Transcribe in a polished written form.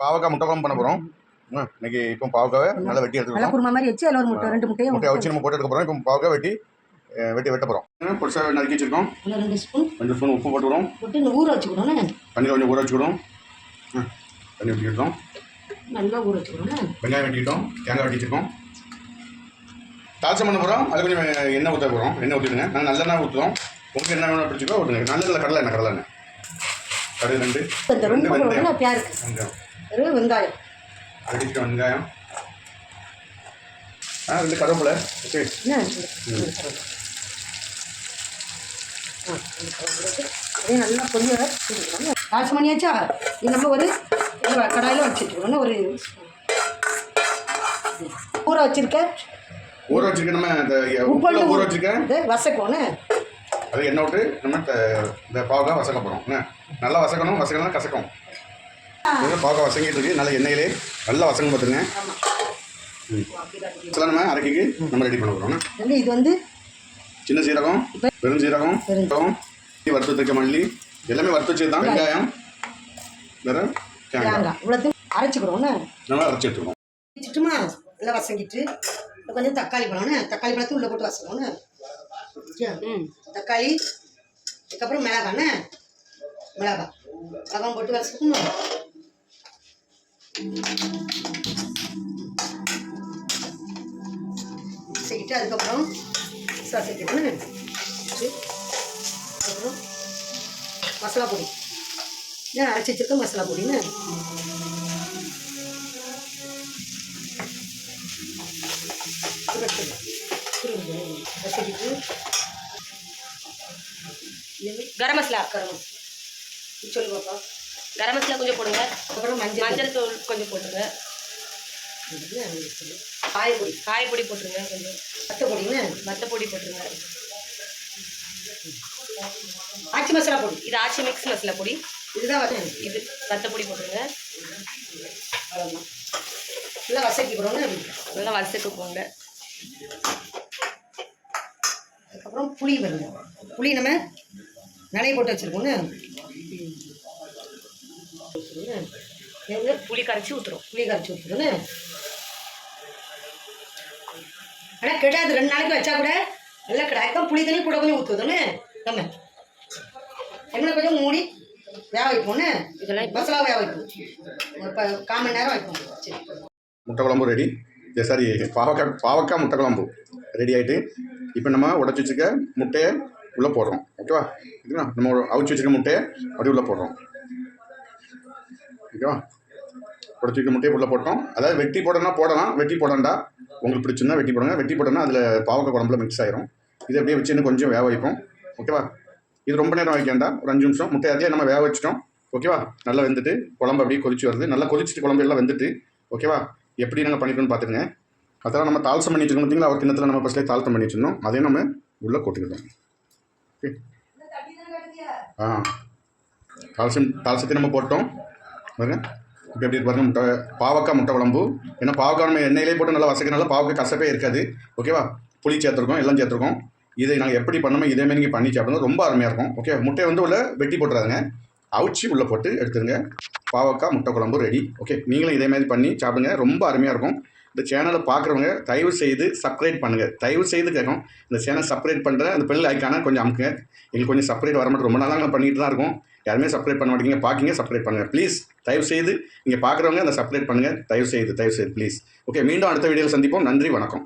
பாவக்காய் முட்டை குழம்பு பண்ண போகிறோம். இன்னைக்கு இப்போ பாவக்காவை நல்லா வெட்டி எடுத்துக்கலாம். குருமா மாதிரி வச்சு அதில் ஒரு முட்டை 2 முட்டையை வச்சு நம்ம போட்டு எடுக்க போகிறோம். இப்போ பாவக்காய் வெட்ட போகிறோம். பொடிசாக நறுக்கி வச்சுருக்கோம். 2 ஸ்பூன் உப்பு போட்டுக்கிறோம். போட்டு ஊற வச்சுக்கணும். தண்ணியில் கொஞ்சம் ஊற வச்சுக்கிறோம். தண்ணி ஊற்றிக்கிட்டோம். நல்லா ஊற வச்சுக்கணும். வெங்காயம் வெட்டிக்கிட்டோம். தேங்காய் வெட்டி வச்சுருக்கோம். தால்சம் பண்ண போகிறோம். அது கொஞ்சம் எண்ணெய் ஊற்ற போகிறோம். எண்ணெய் ஊற்றிடுங்க. நாங்கள் நல்லெண்ணெய் ஊற்றுவோம். உங்களுக்கு என்ன வேணும் பிடிச்சிக்கோ ஊற்றுங்க. நல்ல கடலை எண்ணெய் கடுகு 2 வெங்காயம் அடிச்சுட்டு வெங்காயம் 2 கருவேப்பிலை. ஓகே அதே நல்லா கொஞ்சம் தால்சம் பண்ணியாச்சா. இது நம்ம ஒரு கடாயில் வச்சுருக்கோம். ஒரு ஊற வச்சுருக்கேன். நம்ம இந்த உப்பு ஊற வச்சுருக்கேன். வசக்கணும். அது எண்ணெய் விட்டு நம்ம இந்த பாவக்காய் வசக்க போகிறோம். நல்லா வசக்கலாம் கசக்கும். பாவக்காய் வசங்கிட்டு இருக்கு. நல்லா எண்ணெயிலே நல்லா வசங்க பார்த்துருங்க. இதெல்லாம் நம்ம அரைக்கிக்கு நம்ம ரெடி பண்ண போகிறோம். இது வந்து சின்ன சீரகம், பெரும் சீரகம், வறுத்து வச்சுருக்க மல்லி எல்லாமே வறுத்து வச்சு தான். வெங்காயம் வேறு தேங்காய் இவ்வளோத்தையும் அரைச்சிக்கிறோம். நல்லா அரைச்சி எடுத்துக்கிறோம். வச்சுட்டுமா நல்லா வசங்கிட்டு கொஞ்சம் தக்காளி பழத்தை உள்ளே போட்டு வசக்கணும். தக்காளி அதுக்கப்புறம் மிளகாய் போட்டு வசக்கணும். வசக்கிட்டு அதுக்கப்புறம் வசக்கிடணும். அதுக்கப்புறம் மசாலா பொடி அரைச்சி வச்சிருக்க மசாலா பொடின்னு வசக்கிட்டு கரம் மசாலா சொல்லு பாப்பா. கரம் மசாலா கொஞ்சம் போடுங்க. அப்புறம் மஞ்சள் தூள் கொஞ்சம் போட்டுருங்க. காயப்பொடி போட்டுருங்க. கொஞ்சம் வத்தப்பொடி போட்டுருங்க. ஆச்சி மசாலா பொடி. இது ஆச்சி மிக்ஸ் மசாலா பொடி. இதுதான் இது வத்தப்பொடி போட்டுருங்க. அவ்வளோதான். நல்லா வசக்கிக்கிறோன்னு நல்லா வசக்குப்போங்க. அதுக்கப்புறம் புளி வருங்க. புளி நம்ம நனைய போட்டு வச்சுருக்கோங்க. புளி கரைச்சி ஊற்றுறோம். ஆனால் கிடையாது. 2 நாளைக்கு வச்சா கூட நல்லா கிடையாது. புளி தண்ணி கூட கொஞ்சம் ஊற்றுவோன்னு நம்ம எண்ணெய் கொஞ்சம் மூடி வேக வைப்போன்னு. இதெல்லாம் மசாலா வேக வைப்போம். ஒரு 1/4 மணி நேரம் வைப்போம். சரி, முட்டை குழம்பு ரெடி. சாரி, பாவக்காய் முட்டை குழம்பு ரெடி ஆகிட்டு இப்போ நம்ம உடச்சி வச்சுருக்க முட்டையை உள்ளே போடுறோம். ஓகேவா? இதுனா நம்ம அவிச்சு வச்சுருக்க முட்டையை அப்படி உள்ளே போடுறோம். ஓகேவா? உடச்சி வைக்க முட்டையை உள்ளே போட்டோம். அதாவது வெட்டி போடலாம், வெட்டி போடண்டா. உங்களுக்கு பிடிச்சிருந்தா வெட்டி போடுங்க. வெட்டி போட்டோம்னா அதில் பாவக்காய் குழம்புல மிக்ஸ் ஆயிரும். இது அப்படியே வச்சு இன்னும் கொஞ்சம் வேக வைப்போம். ஓகேவா? இது ரொம்ப நேரம் வைக்கண்டா. ஒரு 5 நிமிஷம். முட்டை அதே நம்ம வேக வச்சிட்டோம். ஓகேவா? நல்லா வெந்துட்டு குழம்பு அப்படியே கொதிச்சு வருது. நல்லா கொதிச்சுட்டு குழம்பு எல்லாம் வெந்துட்டு. ஓகேவா? எப்படி நாங்கள் பண்ணிக்கணும்னு பார்த்துருங்க. அதெல்லாம் நம்ம தால்சம் பண்ணி வச்சுருக்கோம். பார்த்தீங்களா? ஒரு கிண்ணத்தில் நம்ம ஃபஸ்ட்லேயே தால்சம் பண்ணி வச்சுருந்தோம். அதையும் நம்ம உள்ளே கொட்டிக்கிட்டோம். ஓகே. தால்சத்தை நம்ம போட்டோம் பாருங்க. இப்போ எப்படி பாருங்கள். பாவக்காய் முட்டை குழம்பு. ஏன்னா பாவக்காய் நம்ம எண்ணெயிலே போட்டு நல்லா வசக்கிறனால பாவக்காய் கசப்பே இருக்காது. ஓகேவா? புளி சேர்த்துருக்கோம், எல்லாம் சேர்த்துருக்கோம். இதை நாங்கள் எப்படி பண்ணோமோ இதேமாதிரி நீங்கள் பண்ணி சாப்பிடுங்க. ரொம்ப அருமையாக இருக்கும். ஓகே. முட்டையை வந்து உள்ள வெட்டி போட்டுறாதுங்க. அவிச்சு உள்ளே போட்டு எடுத்துருங்க. பாவக்காய் முட்டை குழம்பு ரெடி. ஓகே. நீங்களும் இதேமாதிரி பண்ணி சாப்பிடுங்க. ரொம்ப அருமையாக இருக்கும். இந்த சேனலை பார்க்குறவங்க தயவு செய்து சப்ஸ்கிரைப் பண்ணுங்கள். தயவு செய்து கேட்கும். இந்த சேனல் சப்ஸ்கிரைப் பண்ணுற அந்த பெல் ஐக்கானை கொஞ்சம் அமுக்குங்க. எங்களுக்கு கொஞ்சம் சப்ஸ்கிரைப் வர மட்டும் ரொம்ப நாளாக நாங்கள் பண்ணிட்டு தான் இருக்கோம். யாருமே சப்ஸ்கிரைப் பண்ண மாட்டீங்க. பார்க்கிங்க, சப்ஸ்கிரைப் பண்ணுங்கள் ப்ளீஸ். தயவு செய்து நீங்கள் பார்க்குறவங்க அந்த சப்ஸ்கிரைப் பண்ணுங்கள். தயவு செய்து ப்ளீஸ். ஓகே. மீண்டும் அடுத்த வீடியோவில் சந்திப்போம். நன்றி, வணக்கம்.